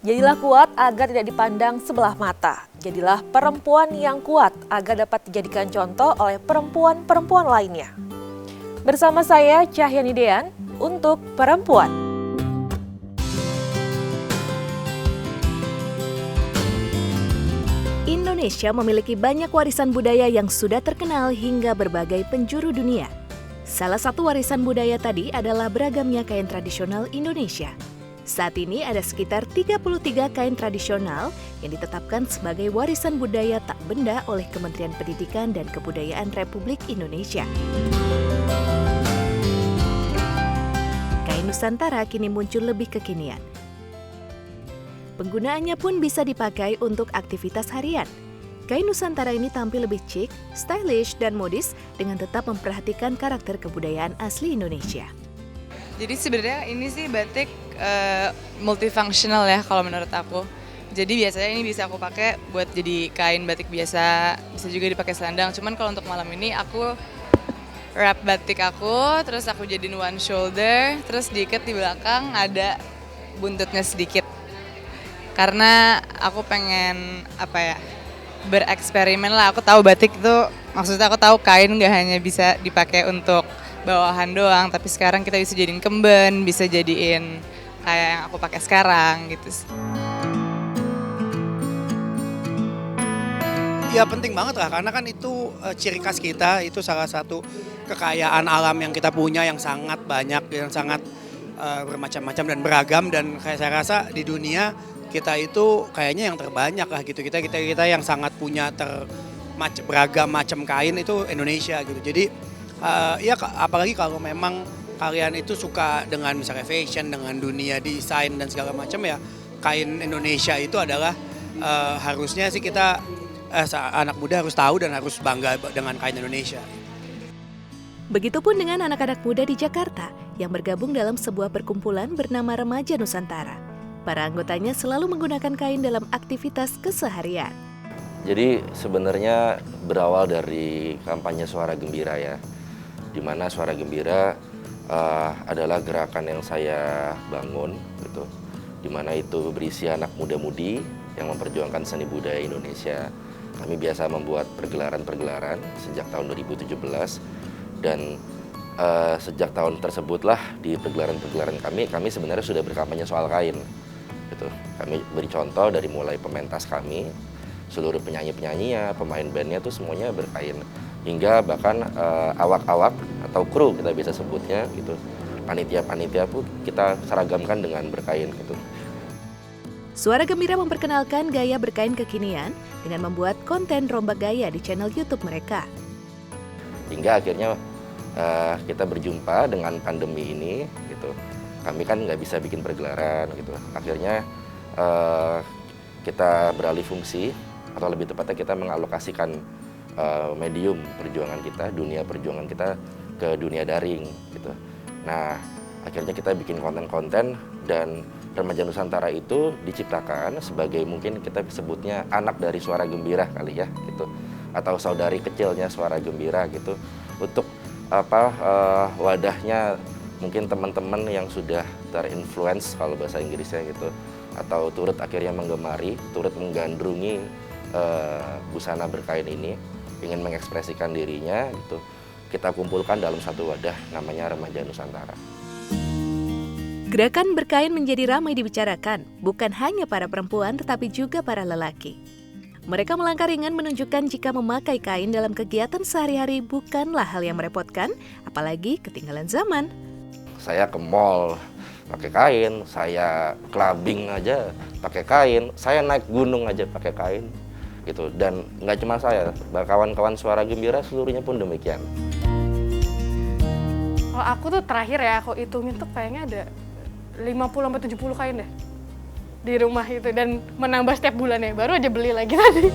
Jadilah kuat agar tidak dipandang sebelah mata. Jadilah perempuan yang kuat agar dapat dijadikan contoh oleh perempuan-perempuan lainnya. Bersama saya Cahyani Dean untuk Perempuan. Indonesia memiliki banyak warisan budaya yang sudah terkenal hingga berbagai penjuru dunia. Salah satu warisan budaya tadi adalah beragamnya kain tradisional Indonesia. Saat ini ada sekitar 33 kain tradisional yang ditetapkan sebagai warisan budaya tak benda oleh Kementerian Pendidikan dan Kebudayaan Republik Indonesia. Kain Nusantara kini muncul lebih kekinian. Penggunaannya pun bisa dipakai untuk aktivitas harian. Kain Nusantara ini tampil lebih chic, stylish, dan modis dengan tetap memperhatikan karakter kebudayaan asli Indonesia. Jadi sebenarnya ini sih batik multifunctional ya kalau menurut aku. Jadi biasanya ini bisa aku pakai buat jadi kain batik biasa, bisa juga dipakai selendang. Cuman kalau untuk malam ini aku wrap batik aku, terus aku jadiin one shoulder, terus diikat di belakang ada buntutnya sedikit. Karena aku pengen bereksperimen lah. Aku tahu batik itu, maksudnya aku tahu kain nggak hanya bisa dipakai untuk bawahan doang, tapi sekarang kita bisa jadiin kemben, bisa jadiin kayak yang aku pakai sekarang gitu. Ya penting banget lah, karena kan itu ciri khas kita, itu salah satu kekayaan alam yang kita punya yang sangat banyak, yang sangat bermacam-macam dan beragam, dan kayak saya rasa di dunia kita itu kayaknya yang terbanyak lah gitu. Kita yang sangat punya beragam macam kain itu Indonesia gitu. Jadi ya apalagi kalau memang kalian itu suka dengan misalnya fashion, dengan dunia desain dan segala macam, ya kain Indonesia itu adalah harusnya sih kita anak muda harus tahu dan harus bangga dengan kain Indonesia. Begitupun dengan anak-anak muda di Jakarta yang bergabung dalam sebuah perkumpulan bernama Remaja Nusantara. Para anggotanya selalu menggunakan kain dalam aktivitas keseharian. Jadi sebenarnya berawal dari kampanye Suara Gembira ya, di mana Suara Gembira adalah gerakan yang saya bangun gitu, di mana itu berisi anak muda-mudi yang memperjuangkan seni budaya Indonesia. Kami biasa membuat pergelaran-pergelaran sejak tahun 2017 dan sejak tahun tersebutlah di pergelaran-pergelaran kami sebenarnya sudah berkampanye soal kain. Gitu. Kami beri contoh dari mulai pementas kami, seluruh penyanyi-penyanyinya, pemain bandnya tuh semuanya berkain. Hingga bahkan awak-awak atau kru kita bisa sebutnya gitu. Panitia-panitia pun kita seragamkan dengan berkain gitu. Suara Gembira memperkenalkan gaya berkain kekinian dengan membuat konten rombak gaya di channel YouTube mereka. Hingga akhirnya kita berjumpa dengan pandemi ini gitu. Kami kan nggak bisa bikin pergelaran gitu. Akhirnya kita beralih fungsi, atau lebih tepatnya kita mengalokasikan medium perjuangan kita, dunia perjuangan kita ke dunia daring gitu. Nah, akhirnya kita bikin konten-konten, dan Remaja Nusantara itu diciptakan sebagai, mungkin kita sebutnya anak dari Suara Gembira kali ya gitu, atau saudari kecilnya Suara Gembira gitu, untuk wadahnya mungkin teman-teman yang sudah terinfluence kalau bahasa Inggrisnya gitu, atau turut akhirnya menggemari, turut menggandrungi busana berkain ini, ingin mengekspresikan dirinya gitu, kita kumpulkan dalam satu wadah namanya Remaja Nusantara. Gerakan berkain menjadi ramai dibicarakan, bukan hanya para perempuan tetapi juga para lelaki. Mereka melangkah ringan menunjukkan jika memakai kain dalam kegiatan sehari-hari bukanlah hal yang merepotkan, apalagi ketinggalan zaman. Saya ke mall pakai kain, saya clubbing aja pakai kain, saya naik gunung aja pakai kain gitu. Dan nggak cuma saya, kawan-kawan Suara Gembira seluruhnya pun demikian. Kalau aku tuh terakhir ya, aku hitungin tuh kayaknya ada 50-70 kain deh di rumah itu, dan menambah setiap bulannya, baru aja beli lagi tadi.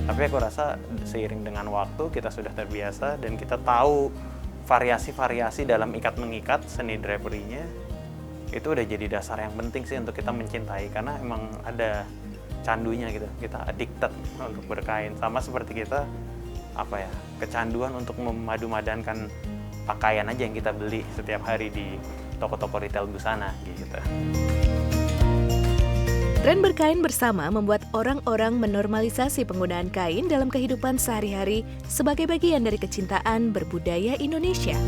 Tapi aku rasa seiring dengan waktu kita sudah terbiasa dan kita tahu variasi-variasi dalam ikat-mengikat seni drapery-nya itu udah jadi dasar yang penting sih untuk kita mencintai, karena emang ada candunya gitu, kita addicted untuk berkain, sama seperti kita kecanduan untuk memadu-madankan pakaian aja yang kita beli setiap hari di toko-toko retail busana gitu. Tren berkain bersama membuat orang-orang menormalisasi penggunaan kain dalam kehidupan sehari-hari sebagai bagian dari kecintaan berbudaya Indonesia.